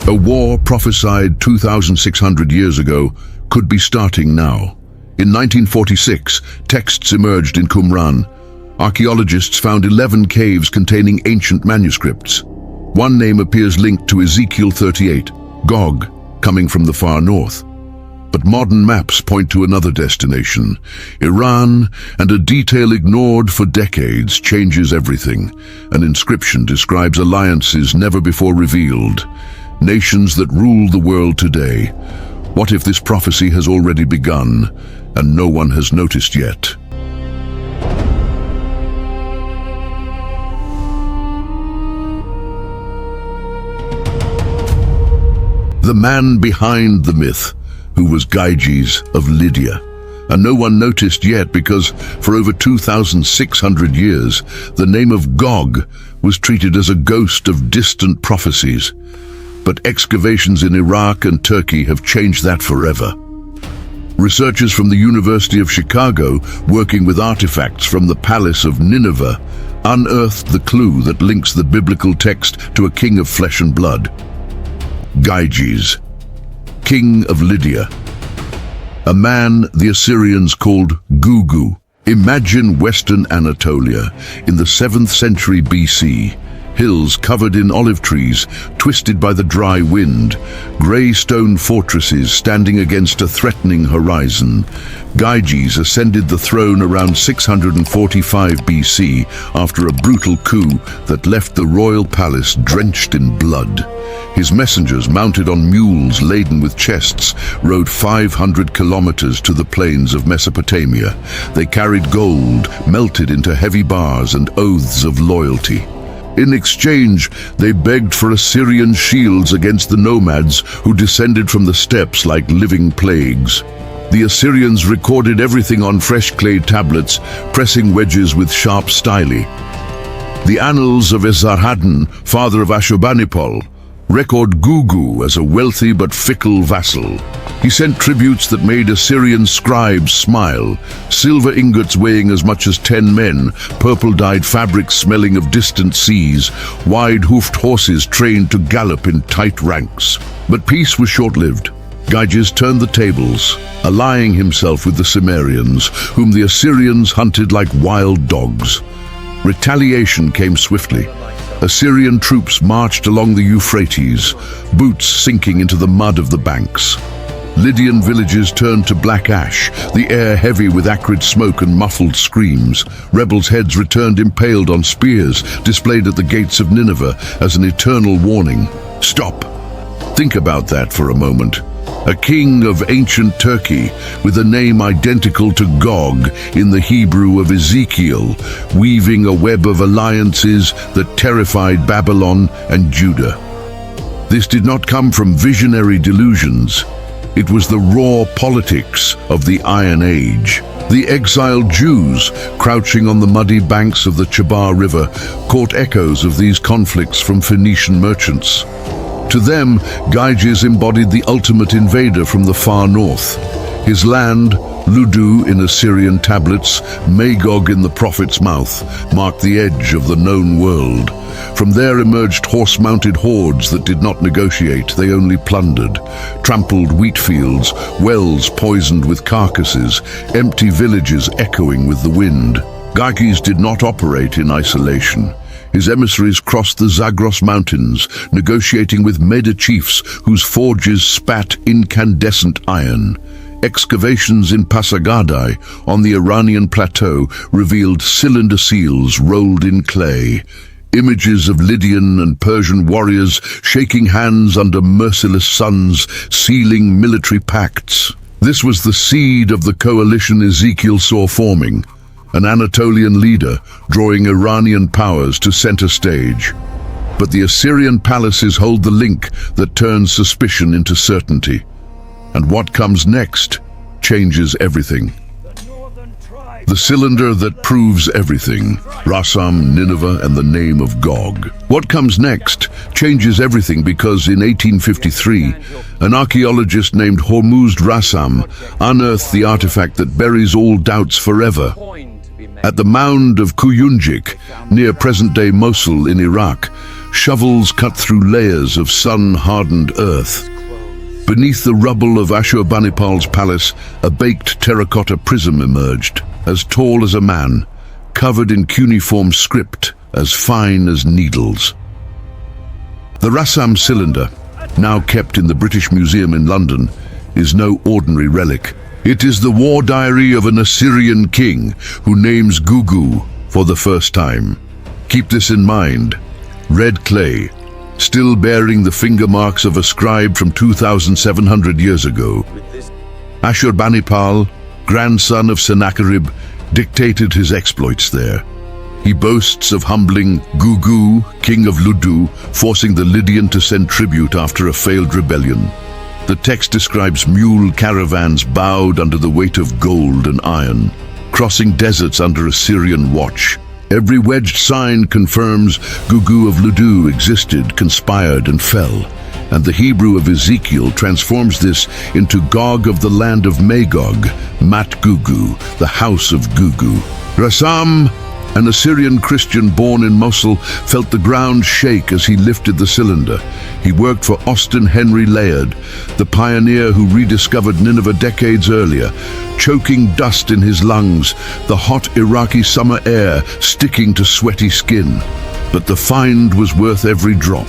A war prophesied 2,600 years ago could be starting now. In 1946, texts emerged in Qumran. Archaeologists found 11 caves containing ancient manuscripts. One name appears linked to Ezekiel 38, Gog, coming from the far north. But modern maps point to another destination, Iran, and a detail ignored for decades changes everything. An inscription describes alliances never before revealed, nations that rule the world today. What if this prophecy has already begun, and no one has noticed yet? The man behind the myth, who was Gyges of Lydia. And no one noticed yet because for over 2,600 years, the name of Gog was treated as a ghost of distant prophecies. But excavations in Iraq and Turkey have changed that forever. Researchers from the University of Chicago, working with artifacts from the Palace of Nineveh, unearthed the clue that links the biblical text to a king of flesh and blood. Gyges, king of Lydia, a man the Assyrians called Gugu. Imagine Western Anatolia in the 7th century BC. Hills covered in olive trees, twisted by the dry wind, grey stone fortresses standing against a threatening horizon. Gyges ascended the throne around 645 BC after a brutal coup that left the royal palace drenched in blood. His messengers, mounted on mules laden with chests, rode 500 kilometers to the plains of Mesopotamia. They carried gold melted into heavy bars and oaths of loyalty. In exchange, they begged for Assyrian shields against the nomads who descended from the steppes like living plagues. The Assyrians recorded everything on fresh clay tablets, pressing wedges with sharp style. The annals of Esarhaddon, father of Ashurbanipal, record Gugu as a wealthy but fickle vassal. He sent tributes that made Assyrian scribes smile, silver ingots weighing as much as 10 men, purple-dyed fabrics smelling of distant seas, wide-hoofed horses trained to gallop in tight ranks. But peace was short-lived. Gyges turned the tables, allying himself with the Cimmerians, whom the Assyrians hunted like wild dogs. Retaliation came swiftly. Assyrian troops marched along the Euphrates, boots sinking into the mud of the banks. Lydian villages turned to black ash, the air heavy with acrid smoke and muffled screams. Rebels' heads returned impaled on spears, displayed at the gates of Nineveh as an eternal warning. Stop. Think about that for a moment. A king of ancient Turkey with a name identical to Gog in the Hebrew of Ezekiel, weaving a web of alliances that terrified Babylon and Judah. This did not come from visionary delusions. It was the raw politics of the Iron Age. The exiled Jews, crouching on the muddy banks of the Chebar River, caught echoes of these conflicts from Phoenician merchants. To them, Gyges embodied the ultimate invader from the far north. His land, Ludu in Assyrian tablets, Magog in the prophet's mouth, marked the edge of the known world. From there emerged horse-mounted hordes that did not negotiate, they only plundered. Trampled wheat fields, wells poisoned with carcasses, empty villages echoing with the wind. Gyges did not operate in isolation. His emissaries crossed the Zagros Mountains, negotiating with Meda chiefs whose forges spat incandescent iron. Excavations in Pasargadae on the Iranian plateau revealed cylinder seals rolled in clay. Images of Lydian and Persian warriors shaking hands under merciless suns, sealing military pacts. This was the seed of the coalition Ezekiel saw forming. An Anatolian leader drawing Iranian powers to center stage. But the Assyrian palaces hold the link that turns suspicion into certainty. And what comes next changes everything. The cylinder that proves everything, Rassam, Nineveh, and the name of Gog. What comes next changes everything because in 1853, an archaeologist named Hormuzd Rassam unearthed the artifact that buries all doubts forever. At the mound of Kuyunjik, near present-day Mosul in Iraq, Shovels cut through layers of sun-hardened earth. Beneath the rubble of Ashurbanipal's palace, a baked terracotta prism emerged, as tall as a man, covered in cuneiform script as fine as needles. The Rassam Cylinder, now kept in the British Museum in London, is no ordinary relic. It is the war diary of an Assyrian king who names Gugu for the first time. Keep this in mind. Red clay, still bearing the finger marks of a scribe from 2,700 years ago. Ashurbanipal, grandson of Sennacherib, dictated his exploits there. He boasts of humbling Gugu, king of Ludu, forcing the Lydian to send tribute after a failed rebellion. The text describes mule caravans bowed under the weight of gold and iron, crossing deserts under Assyrian watch. Every wedged sign confirms Gugu of Ludu existed, conspired, and fell, and the Hebrew of Ezekiel transforms this into Gog of the land of Magog, Mat Gugu, the house of Gugu. Rassam, an Assyrian Christian born in Mosul, felt the ground shake as he lifted the cylinder. He worked for Austin Henry Layard, the pioneer who rediscovered Nineveh decades earlier, choking dust in his lungs, the hot Iraqi summer air sticking to sweaty skin. But the find was worth every drop.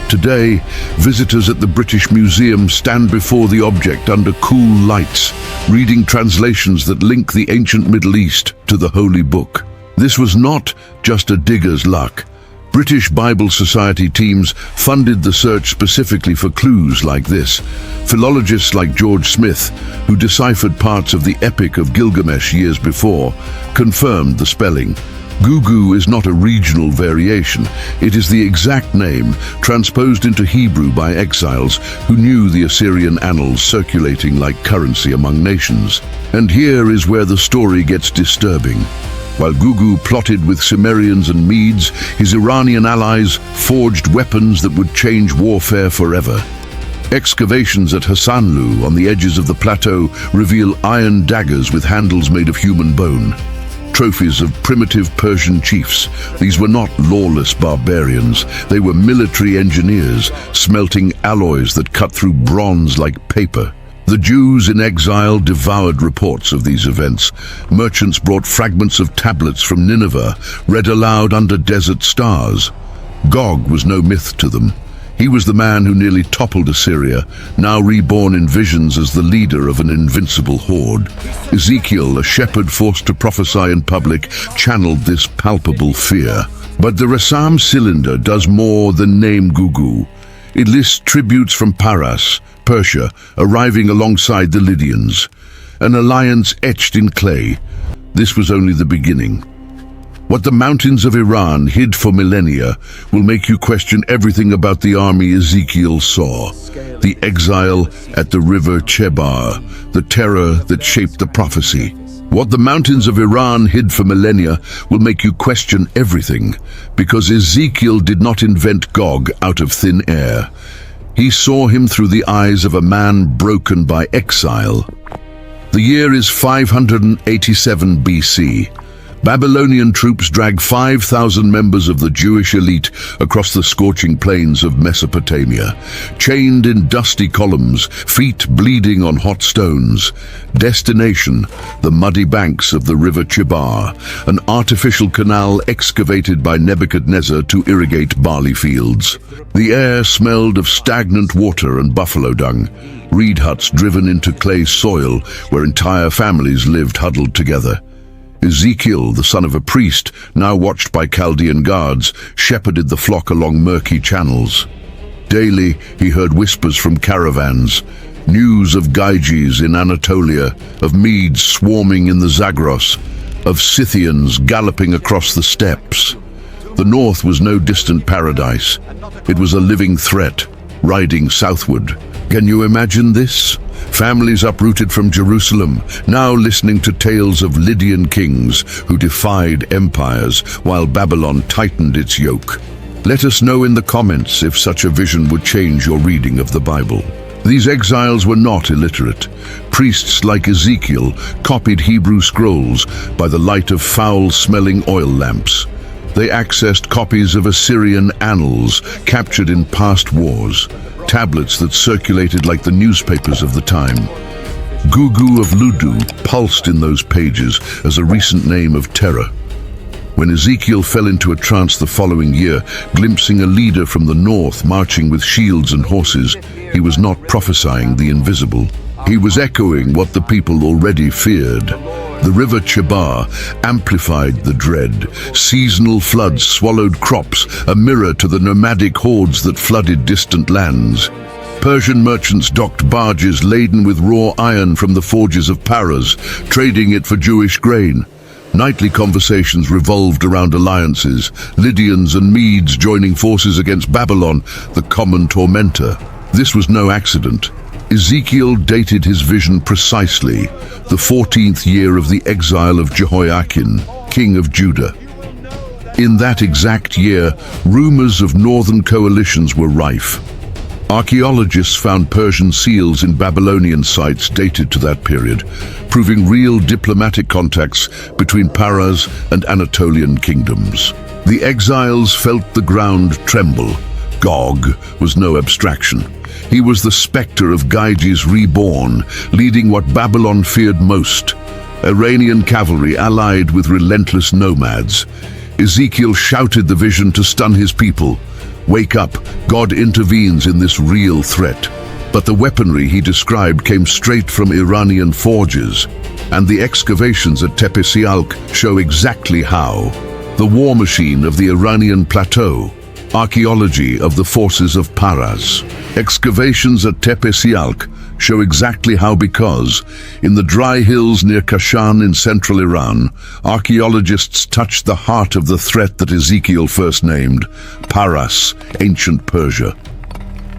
Today, visitors at the British Museum stand before the object under cool lights, reading translations that link the ancient Middle East to the Holy Book. This was not just a digger's luck. British Bible Society teams funded the search specifically for clues like this. Philologists like George Smith, who deciphered parts of the Epic of Gilgamesh years before, confirmed the spelling. Gugu is not a regional variation. It is the exact name transposed into Hebrew by exiles who knew the Assyrian annals circulating like currency among nations. And here is where the story gets disturbing. While Gugu plotted with Cimmerians and Medes, his Iranian allies forged weapons that would change warfare forever. Excavations at Hassanlu on the edges of the plateau reveal iron daggers with handles made of human bone. Trophies of primitive Persian chiefs. These were not lawless barbarians. They were military engineers, smelting alloys that cut through bronze like paper. The Jews in exile devoured reports of these events. Merchants brought fragments of tablets from Nineveh, read aloud under desert stars. Gog was no myth to them. He was the man who nearly toppled Assyria, now reborn in visions as the leader of an invincible horde. Ezekiel, a shepherd forced to prophesy in public, channeled this palpable fear. But the Rassam Cylinder does more than name Gugu. It lists tributes from Paras, Persia, arriving alongside the Lydians. An alliance etched in clay. This was only the beginning. What the mountains of Iran hid for millennia will make you question everything about the army Ezekiel saw. The exile at the river Chebar, the terror that shaped the prophecy. What the mountains of Iran hid for millennia will make you question everything, because Ezekiel did not invent Gog out of thin air. He saw him through the eyes of a man broken by exile. The year is 587 BC. Babylonian troops drag 5,000 members of the Jewish elite across the scorching plains of Mesopotamia, chained in dusty columns, feet bleeding on hot stones. Destination, the muddy banks of the river Chebar, an artificial canal excavated by Nebuchadnezzar to irrigate barley fields. The air smelled of stagnant water and buffalo dung, reed huts driven into clay soil where entire families lived huddled together. Ezekiel, the son of a priest, now watched by Chaldean guards, shepherded the flock along murky channels. Daily, he heard whispers from caravans, news of Gyges in Anatolia, of Medes swarming in the Zagros, of Scythians galloping across the steppes. The north was no distant paradise. It was a living threat, riding southward. Can you imagine this? Families uprooted from Jerusalem, now listening to tales of Lydian kings who defied empires while Babylon tightened its yoke. Let us know in the comments if such a vision would change your reading of the Bible. These exiles were not illiterate. Priests like Ezekiel copied Hebrew scrolls by the light of foul-smelling oil lamps. They accessed copies of Assyrian annals captured in past wars, tablets that circulated like the newspapers of the time. Gugu of Ludu pulsed in those pages as a recent name of terror. When Ezekiel fell into a trance the following year, glimpsing a leader from the north marching with shields and horses, he was not prophesying the invisible. He was echoing what the people already feared. The river Chebar amplified the dread. Seasonal floods swallowed crops, a mirror to the nomadic hordes that flooded distant lands. Persian merchants docked barges laden with raw iron from the forges of Paras, trading it for Jewish grain. Nightly conversations revolved around alliances, Lydians and Medes joining forces against Babylon, the common tormentor. This was no accident. Ezekiel dated his vision precisely, the 14th year of the exile of Jehoiakim, king of Judah. In that exact year, rumors of northern coalitions were rife. Archaeologists found Persian seals in Babylonian sites dated to that period, proving real diplomatic contacts between Paras and Anatolian kingdoms. The exiles felt the ground tremble. Gog was no abstraction. He was the specter of Gyges reborn, leading what Babylon feared most: Iranian cavalry allied with relentless nomads. Ezekiel shouted the vision to stun his people. Wake up, God intervenes in this real threat. But the weaponry he described came straight from Iranian forges, and the excavations at Tepe Sialk show exactly how. The war machine of the Iranian plateau, archaeology of the forces of Paras. Excavations at Tepe Sialk show exactly how, because in the dry hills near Kashan in central Iran, archaeologists touched the heart of the threat that Ezekiel first named, Paras, ancient Persia.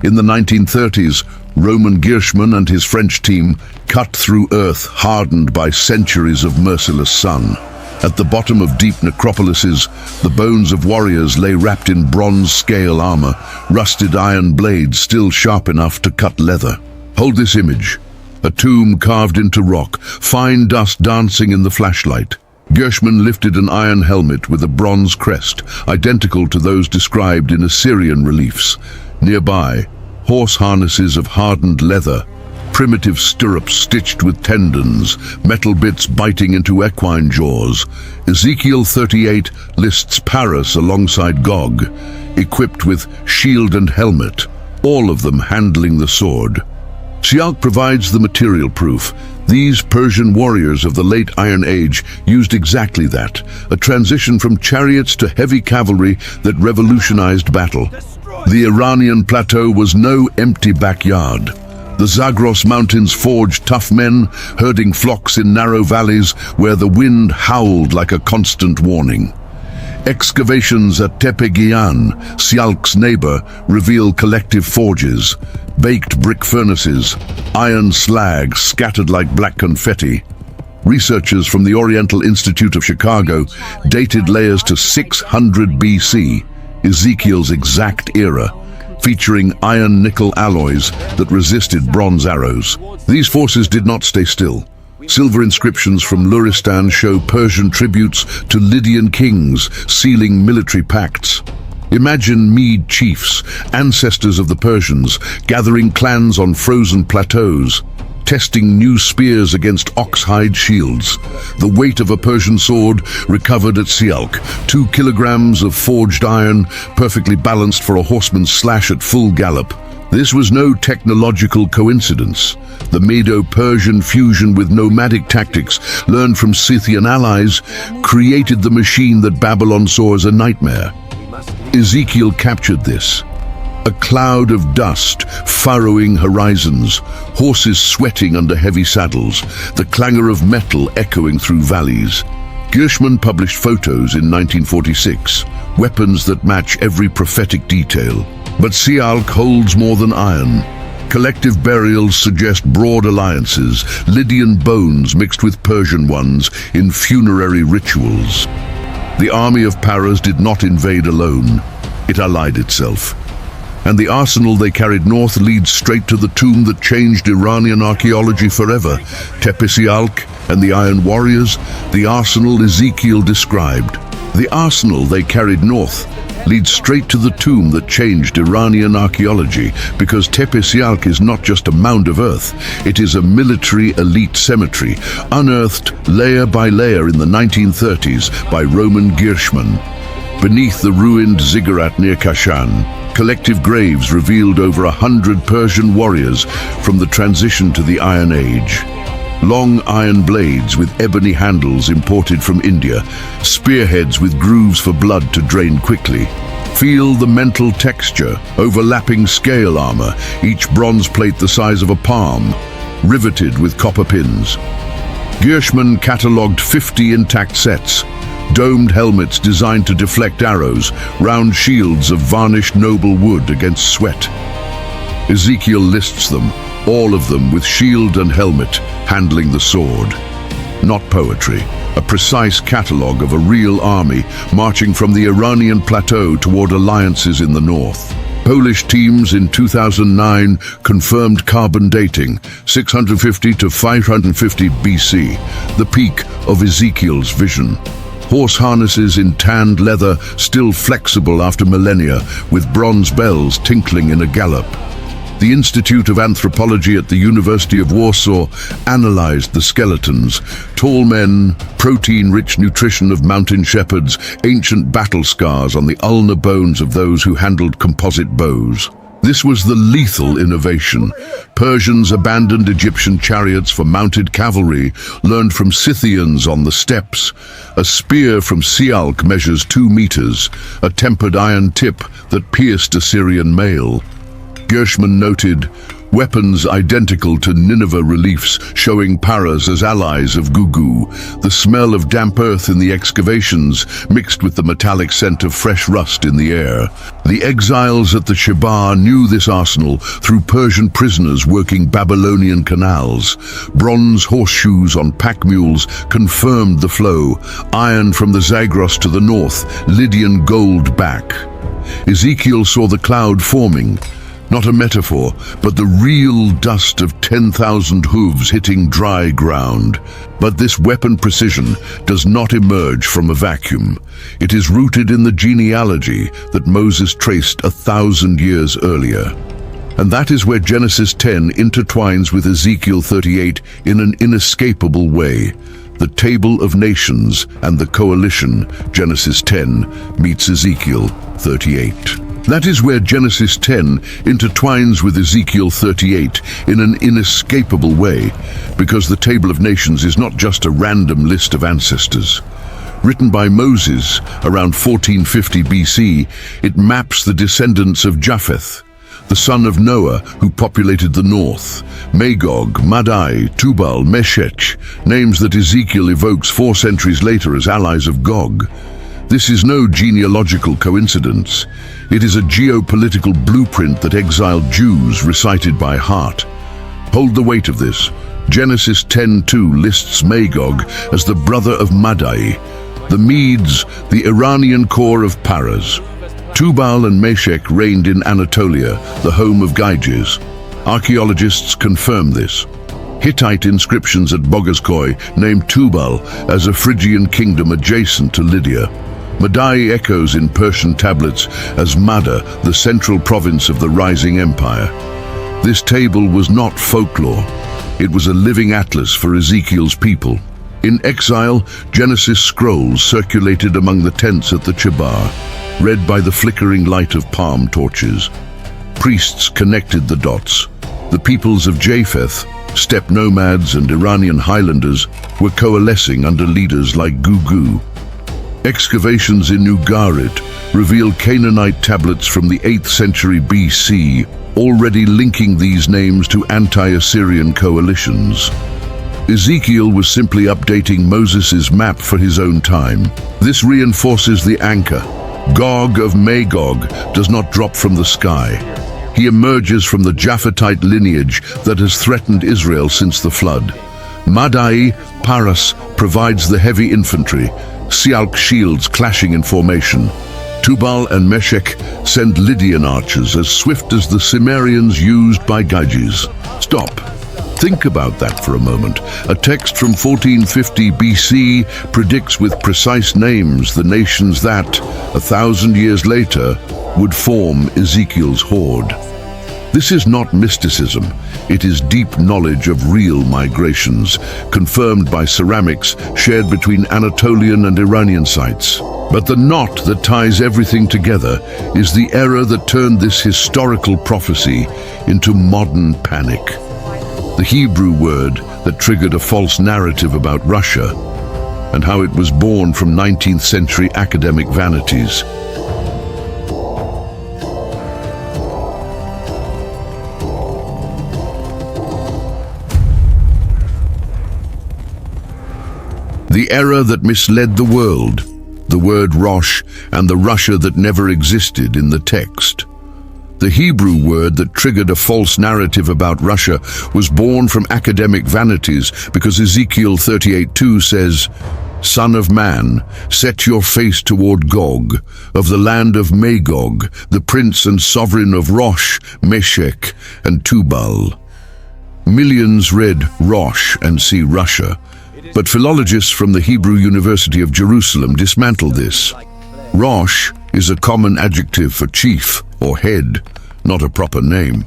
In the 1930s, Roman Gierschmann and his French team cut through earth hardened by centuries of merciless sun. At the bottom of deep necropolises, the bones of warriors lay wrapped in bronze scale armor, rusted iron blades still sharp enough to cut leather. Hold this image. A tomb carved into rock, fine dust dancing in the flashlight. Gierschmann lifted an iron helmet with a bronze crest, identical to those described in Assyrian reliefs. Nearby, horse harnesses of hardened leather, primitive stirrups stitched with tendons, metal bits biting into equine jaws. Ezekiel 38 lists Paras alongside Gog, equipped with shield and helmet, all of them handling the sword. Sialk provides the material proof. These Persian warriors of the late Iron Age used exactly that, a transition from chariots to heavy cavalry that revolutionized battle. The Iranian plateau was no empty backyard. The Zagros Mountains forged tough men, herding flocks in narrow valleys where the wind howled like a constant warning. Excavations at Tepe Sialk's neighbor, reveal collective forges, baked brick furnaces, iron slag scattered like black confetti. Researchers from the Oriental Institute of Chicago dated layers to 600 BC, Ezekiel's exact era, featuring iron-nickel alloys that resisted bronze arrows. These forces did not stay still. Silver inscriptions from Luristan show Persian tributes to Lydian kings sealing military pacts. Imagine Mede chiefs, ancestors of the Persians, gathering clans on frozen plateaus, testing new spears against ox-hide shields. The weight of a Persian sword recovered at Sialk, 2 kilograms of forged iron, perfectly balanced for a horseman's slash at full gallop. This was no technological coincidence. The Medo-Persian fusion with nomadic tactics, learned from Scythian allies, created the machine that Babylon saw as a nightmare. Ezekiel captured this. A cloud of dust furrowing horizons, horses sweating under heavy saddles, the clangor of metal echoing through valleys. Gierschmann published photos in 1946, weapons that match every prophetic detail. But Sialk holds more than iron. Collective burials suggest broad alliances, Lydian bones mixed with Persian ones in funerary rituals. The army of Paras did not invade alone. It allied itself. And the arsenal they carried north leads straight to the tomb that changed Iranian archaeology forever. Tepe Sialk and the Iron Warriors, the arsenal Ezekiel described. The arsenal they carried north leads straight to the tomb that changed Iranian archaeology, because Tepe Sialk is not just a mound of earth, it is a military elite cemetery, unearthed layer by layer in the 1930s by Roman Gierschmann. Beneath the ruined ziggurat near Kashan, collective graves revealed over 100 Persian warriors from the transition to the Iron Age. Long iron blades with ebony handles imported from India, spearheads with grooves for blood to drain quickly. Feel the mental texture, overlapping scale armor, each bronze plate the size of a palm, riveted with copper pins. Gierschmann catalogued 50 intact sets, domed helmets designed to deflect arrows, round shields of varnished noble wood against sweat. Ezekiel lists them, all of them with shield and helmet, handling the sword. Not poetry, a precise catalogue of a real army marching from the Iranian plateau toward alliances in the north. Polish teams in 2009 confirmed carbon dating, 650 to 550 BC, the peak of Ezekiel's vision. Horse harnesses in tanned leather, still flexible after millennia, with bronze bells tinkling in a gallop. The Institute of Anthropology at the University of Warsaw analyzed the skeletons, tall men, protein-rich nutrition of mountain shepherds, ancient battle scars on the ulnar bones of those who handled composite bows. This was the lethal innovation. Persians abandoned Egyptian chariots for mounted cavalry, learned from Scythians on the steppes. A spear from Sialk measures 2 meters, a tempered iron tip that pierced Assyrian mail. Gierschmann noted, weapons identical to Nineveh reliefs showing Paras as allies of Gugu, the smell of damp earth in the excavations mixed with the metallic scent of fresh rust in the air. The exiles at the Shebar knew this arsenal through Persian prisoners working Babylonian canals. Bronze horseshoes on pack mules confirmed the flow, iron from the Zagros to the north, Lydian gold back. Ezekiel saw the cloud forming, not a metaphor, but the real dust of 10,000 hooves hitting dry ground. But this weapon precision does not emerge from a vacuum. It is rooted in the genealogy that Moses traced 1,000 years earlier. And that is where Genesis 10 intertwines with Ezekiel 38 in an inescapable way. The Table of Nations and the Coalition, Genesis 10, meets Ezekiel 38. That is where Genesis 10 intertwines with Ezekiel 38 in an inescapable way, because the Table of Nations is not just a random list of ancestors. Written by Moses around 1450 BC, it maps the descendants of Japheth, the son of Noah who populated the north. Magog, Madai, Tubal, Meshech, names that Ezekiel evokes 4 centuries later as allies of Gog. This is no genealogical coincidence. It is a geopolitical blueprint that exiled Jews recited by heart. Hold the weight of this. Genesis 10:2 lists Magog as the brother of Madai, the Medes, the Iranian core of Paras. Tubal and Meshech reigned in Anatolia, the home of Gyges. Archaeologists confirm this. Hittite inscriptions at Bogaskoi name Tubal as a Phrygian kingdom adjacent to Lydia. Madai echoes in Persian tablets as Mada, the central province of the rising empire. This table was not folklore. It was a living atlas for Ezekiel's people. In exile, Genesis scrolls circulated among the tents at the Chebar, read by the flickering light of palm torches. Priests connected the dots. The peoples of Japheth, steppe nomads and Iranian highlanders, were coalescing under leaders like Gugu. Excavations in Ugarit reveal Canaanite tablets from the 8th century BC, already linking these names to anti-Assyrian coalitions. Ezekiel was simply updating Moses' map for his own time. This reinforces the anchor. Gog of Magog does not drop from the sky. He emerges from the Japhethite lineage that has threatened Israel since the flood. Madai, Paras, provides the heavy infantry, Sialk shields clashing in formation. Tubal and Meshech send Lydian archers as swift as the Cimmerians used by Gyges. Stop. Think about that for a moment. A text from 1450 BC predicts with precise names the nations that, 1,000 years later, would form Ezekiel's horde. This is not mysticism. It is deep knowledge of real migrations, confirmed by ceramics shared between Anatolian and Iranian sites. But the knot that ties everything together is the error that turned this historical prophecy into modern panic. The Hebrew word that triggered a false narrative about Russia, and how it was born from 19th century academic vanities. The error that misled the world, the word Rosh and the Russia that never existed in the text. The Hebrew word that triggered a false narrative about Russia was born from academic vanities because Ezekiel 38:2 says, "Son of man, set your face toward Gog, of the land of Magog, the prince and sovereign of Rosh, Meshech, and Tubal." Millions read Rosh and see Russia, but philologists from the Hebrew University of Jerusalem dismantled this. Rosh is a common adjective for chief or head, not a proper name.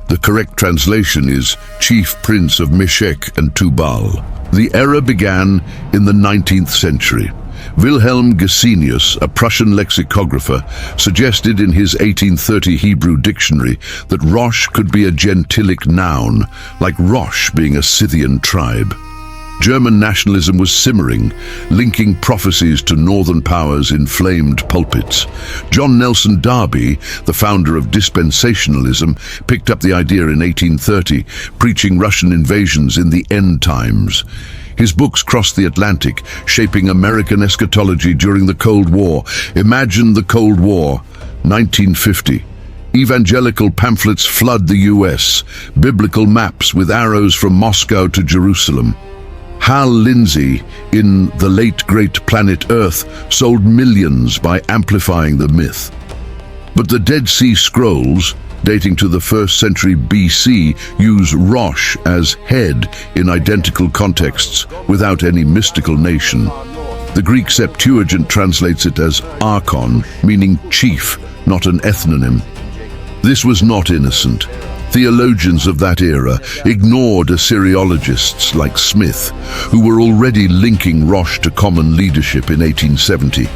The correct translation is chief prince of Meshech and Tubal. The error began in the 19th century. Wilhelm Gesenius, a Prussian lexicographer, suggested in his 1830 Hebrew dictionary that Rosh could be a gentilic noun, like Rosh being a Scythian tribe. German nationalism was simmering, linking prophecies to northern powers' inflamed pulpits. John Nelson Darby, the founder of dispensationalism, picked up the idea in 1830, preaching Russian invasions in the end times. His books crossed the Atlantic, shaping American eschatology during the Cold War. Imagine the Cold War, 1950. Evangelical pamphlets flood the US, biblical maps with arrows from Moscow to Jerusalem. Hal Lindsey, in The Late Great Planet Earth, sold millions by amplifying the myth. But the Dead Sea Scrolls, dating to the 1st century BC, use Rosh as head in identical contexts without any mystical nation. The Greek Septuagint translates it as archon, meaning chief, not an ethnonym. This was not innocent. Theologians of that era ignored Assyriologists like Smith, who were already linking Rosh to common leadership in 1870.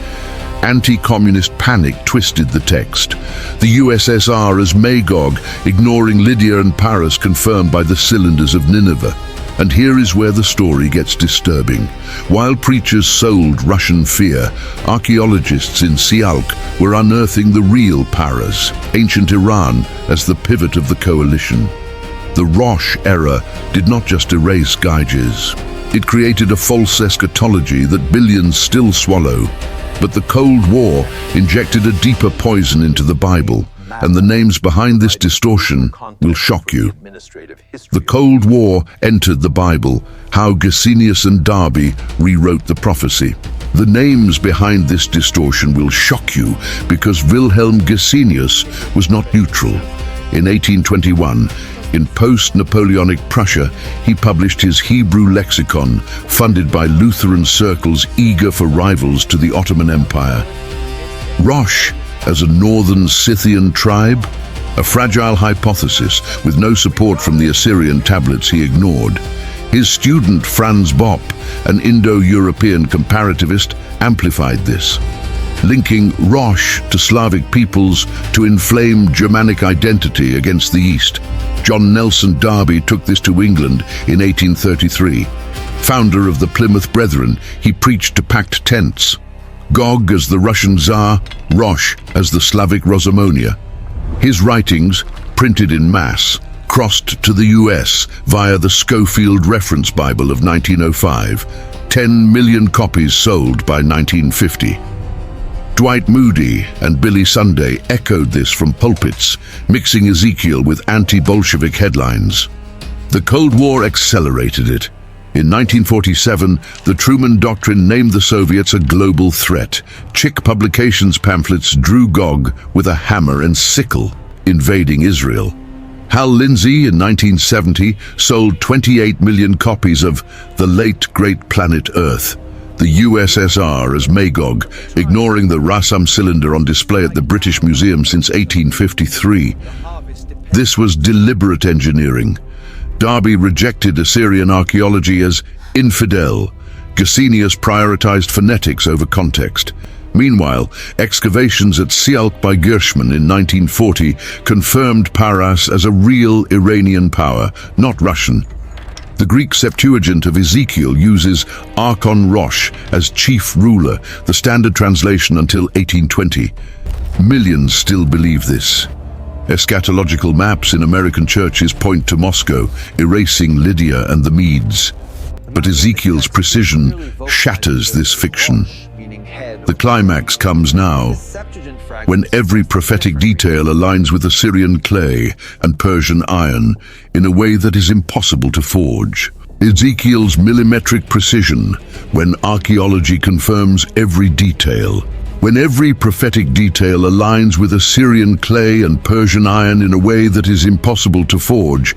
Anti-communist panic twisted the text. The USSR as Magog, ignoring Lydia and Paris confirmed by the cylinders of Nineveh. And here is where the story gets disturbing. While preachers sold Russian fear, archaeologists in Sialk were unearthing the real Paras, ancient Iran, as the pivot of the coalition. The Rosh era did not just erase Gyges. It created a false eschatology that billions still swallow. But the Cold War injected a deeper poison into the Bible, and the names behind this distortion will shock you. The Cold War entered the Bible, how Gesenius and Darby rewrote the prophecy. The names behind this distortion will shock you because Wilhelm Gesenius was not neutral. In 1821, in post-Napoleonic Prussia, he published his Hebrew lexicon, funded by Lutheran circles eager for rivals to the Ottoman Empire. Rosh as a northern Scythian tribe? A fragile hypothesis with no support from the Assyrian tablets he ignored. His student Franz Bopp, an Indo-European comparativist, amplified this, linking Rosh to Slavic peoples to inflame Germanic identity against the East. John Nelson Darby took this to England in 1833. Founder of the Plymouth Brethren, he preached to packed tents. Gog as the Russian Tsar, Rosh as the Slavic Rosamonia. His writings, printed in mass, crossed to the US via the Schofield Reference Bible of 1905. 10 million copies sold by 1950. Dwight Moody and Billy Sunday echoed this from pulpits, mixing Ezekiel with anti-Bolshevik headlines. The Cold War accelerated it. In 1947, the Truman Doctrine named the Soviets a global threat. Chick Publications pamphlets drew Gog with a hammer and sickle, invading Israel. Hal Lindsey in 1970 sold 28 million copies of The Late Great Planet Earth, the USSR as Magog, ignoring the Rassam Cylinder on display at the British Museum since 1853. This was deliberate engineering. Darby rejected Assyrian archaeology as infidel. Gesenius prioritized phonetics over context. Meanwhile, excavations at Sialk by Gershman in 1940 confirmed Paras as a real Iranian power, not Russian. The Greek Septuagint of Ezekiel uses Archon Rosh as chief ruler, the standard translation until 1820. Millions still believe this. Eschatological maps in American churches point to Moscow, erasing Lydia and the Medes. But Ezekiel's precision shatters this fiction. The climax comes now, when every prophetic detail aligns with Assyrian clay and Persian iron in a way that is impossible to forge. Ezekiel's millimetric precision, when archaeology confirms every detail. When every prophetic detail aligns with Assyrian clay and Persian iron in a way that is impossible to forge,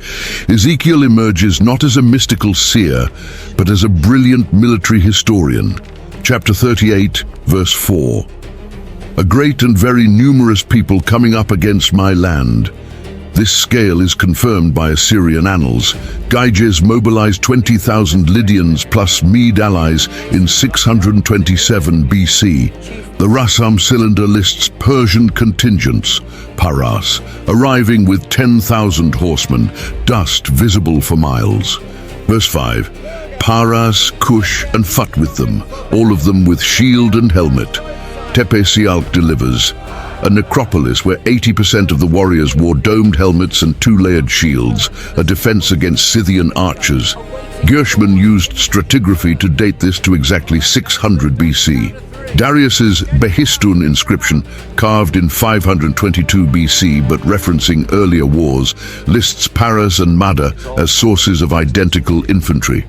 Ezekiel emerges not as a mystical seer, but as a brilliant military historian. Chapter 38, verse 4. A great and very numerous people coming up against my land. This scale is confirmed by Assyrian annals. Gyges mobilized 20,000 Lydians plus Mede allies in 627 BC. The Rassam Cylinder lists Persian contingents, Paras, arriving with 10,000 horsemen, dust visible for miles. Verse 5. Paras, Cush, and Phut with them, all of them with shield and helmet. Tepe Sialk delivers. A necropolis where 80% of the warriors wore domed helmets and two-layered shields, a defense against Scythian archers. Gershman used stratigraphy to date this to exactly 600 BC. Darius's Behistun inscription, carved in 522 BC but referencing earlier wars, lists Paras and Mada as sources of identical infantry.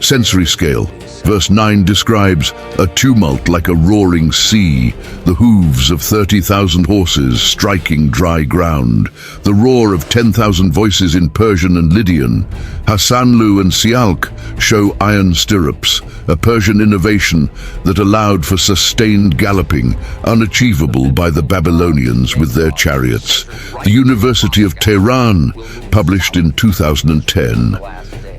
Sensory scale. Verse 9 describes a tumult like a roaring sea, the hooves of 30,000 horses striking dry ground, the roar of 10,000 voices in Persian and Lydian. Hassanlu and Sialk show iron stirrups, a Persian innovation that allowed for sustained galloping, unachievable by the Babylonians with their chariots. The University of Tehran, published in 2010.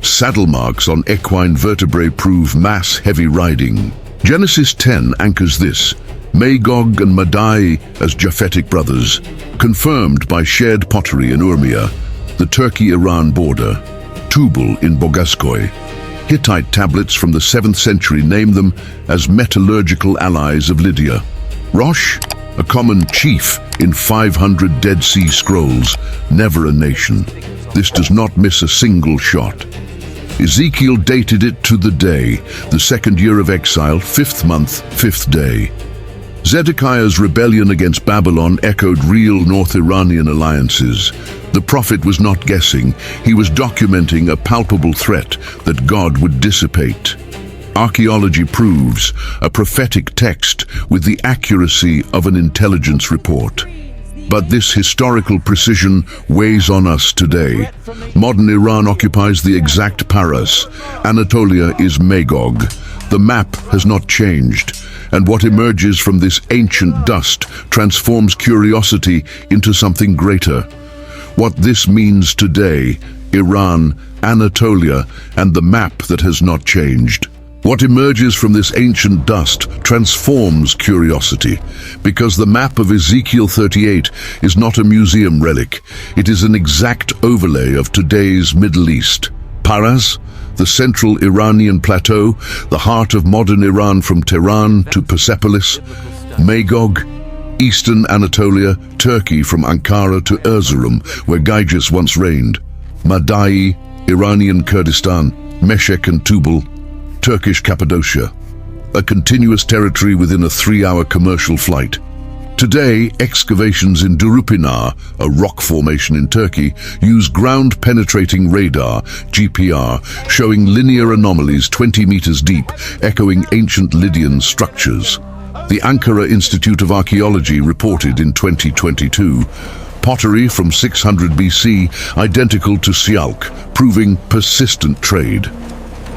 Saddle marks on equine vertebrae prove mass heavy riding. Genesis 10 anchors this. Magog and Madai as Japhetic brothers, confirmed by shared pottery in Urmia, the Turkey-Iran border. Tubal in Bogaskoy. Hittite tablets from the 7th century name them as metallurgical allies of Lydia. Rosh, a common chief in 500 Dead Sea Scrolls, never a nation. This does not miss a single shot. Ezekiel dated it to the day, the 2nd year of exile, 5th month, 5th day. Zedekiah's rebellion against Babylon echoed real North Iranian alliances. The prophet was not guessing, he was documenting a palpable threat that God would dissipate. Archaeology proves a prophetic text with the accuracy of an intelligence report. But this historical precision weighs on us today. Modern Iran occupies the exact Paras. Anatolia is Magog. The map has not changed, and what emerges from this ancient dust transforms curiosity into something greater. What this means today, Iran, Anatolia, and the map that has not changed. What emerges from this ancient dust transforms curiosity, because the map of Ezekiel 38 is not a museum relic. It is an exact overlay of today's Middle East. Paras, the central Iranian plateau, the heart of modern Iran from Tehran to Persepolis. Magog, eastern Anatolia, Turkey from Ankara to Erzurum, where Gyges once reigned. Madai, Iranian Kurdistan, Meshek and Tubal, Turkish Cappadocia, a continuous territory within a 3-hour commercial flight. Today, excavations in Durupinar, a rock formation in Turkey, use ground-penetrating radar, GPR, showing linear anomalies 20 meters deep, echoing ancient Lydian structures. The Ankara Institute of Archaeology reported in 2022, Pottery from 600 BC, identical to Sialk, proving persistent trade.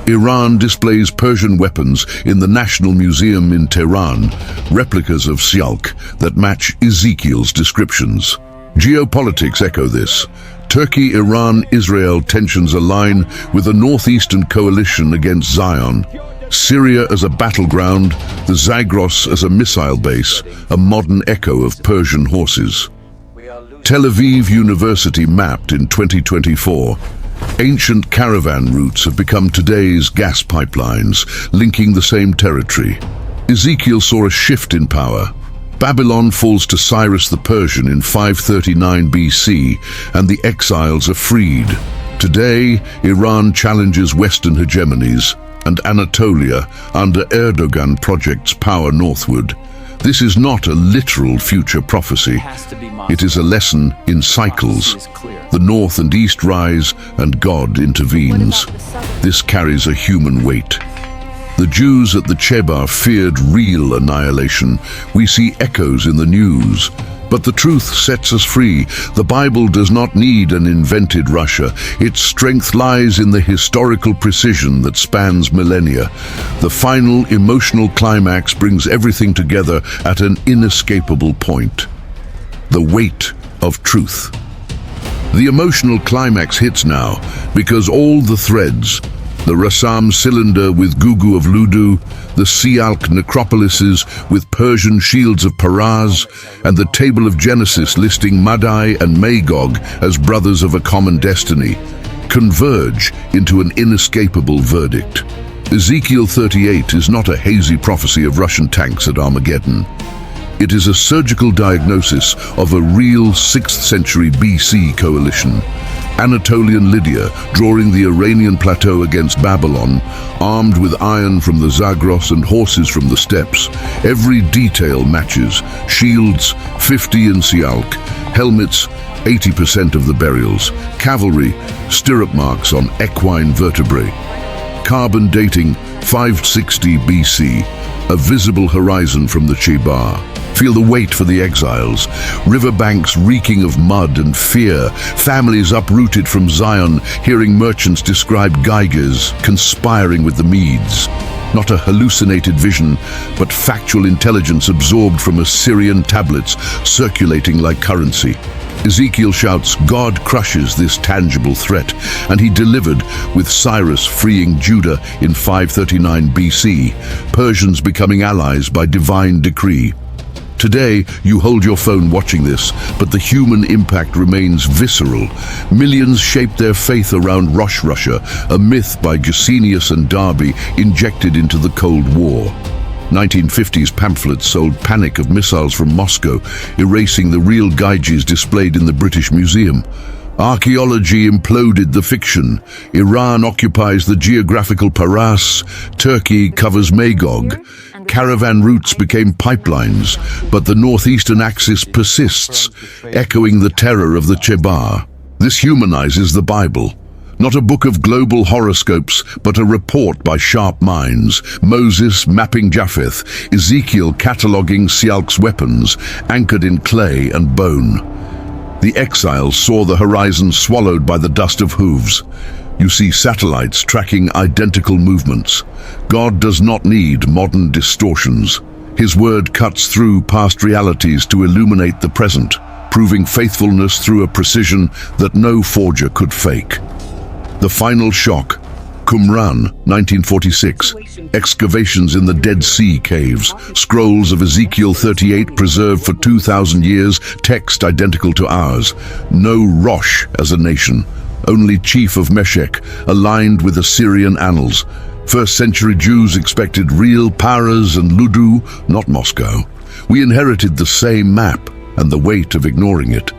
Iran displays Persian weapons in the National Museum in Tehran, replicas of Sialk that match Ezekiel's descriptions. Geopolitics echo this. Turkey, Iran, Israel tensions align with a northeastern coalition against Zion. Syria as a battleground, the Zagros as a missile base, a modern echo of Persian horses. Tel Aviv University mapped in 2024. Ancient caravan routes have become today's gas pipelines, linking the same territory. Ezekiel saw a shift in power. Babylon falls to Cyrus the Persian in 539 BC, and the exiles are freed. Today, Iran challenges Western hegemonies, and Anatolia, under Erdogan, projects power northward. This is not a literal future prophecy. It is a lesson in cycles. The north and east rise, and God intervenes. This carries a human weight. The Jews at the Chebar feared real annihilation. We see echoes in the news. But the truth sets us free. The Bible does not need an invented Russia. Its strength lies in the historical precision that spans millennia. The final emotional climax brings everything together at an inescapable point. The weight of truth. The emotional climax hits now because all the threads, the Rassam Cylinder with Gugu of Ludu, the Sialk necropolises with Persian shields of Paraz, and the Table of Genesis listing Madai and Magog as brothers of a common destiny, converge into an inescapable verdict. Ezekiel 38 is not a hazy prophecy of Russian tanks at Armageddon. It is a surgical diagnosis of a real 6th century BC coalition. Anatolian Lydia drawing the Iranian plateau against Babylon, armed with iron from the Zagros and horses from the steppes. Every detail matches. Shields, 50 in Sialk. Helmets, 80% of the burials. Cavalry, stirrup marks on equine vertebrae. Carbon dating, 560 BC. A visible horizon from the Chebar. Feel the wait for the exiles. Riverbanks reeking of mud and fear. Families uprooted from Zion, hearing merchants describe Geigers conspiring with the Medes. Not a hallucinated vision, but factual intelligence absorbed from Assyrian tablets circulating like currency. Ezekiel shouts, God crushes this tangible threat, and he delivered with Cyrus freeing Judah in 539 BC, Persians becoming allies by divine decree. Today, you hold your phone watching this, but the human impact remains visceral. Millions shaped their faith around Rosh Russia, a myth by Gesenius and Darby injected into the Cold War. 1950s pamphlets sold panic of missiles from Moscow, erasing the real Geigers displayed in the British Museum. Archaeology imploded the fiction. Iran occupies the geographical Paras. Turkey covers Magog. Caravan routes became pipelines, but the northeastern axis persists, echoing the terror of the Chebar. This humanizes the Bible. Not a book of global horoscopes, but a report by sharp minds. Moses mapping Japheth, Ezekiel cataloging Sialk's weapons, anchored in clay and bone. The exiles saw the horizon swallowed by the dust of hooves. You see satellites tracking identical movements. God does not need modern distortions. His word cuts through past realities to illuminate the present, proving faithfulness through a precision that no forger could fake. The final shock. Qumran, 1946. Excavations in the Dead Sea caves. Scrolls of Ezekiel 38 preserved for 2,000 years, text identical to ours. No Rosh as a nation. Only chief of Meshech, aligned with Assyrian annals. First century Jews expected real Paras and Ludu, not Moscow. We inherited the same map and the weight of ignoring it.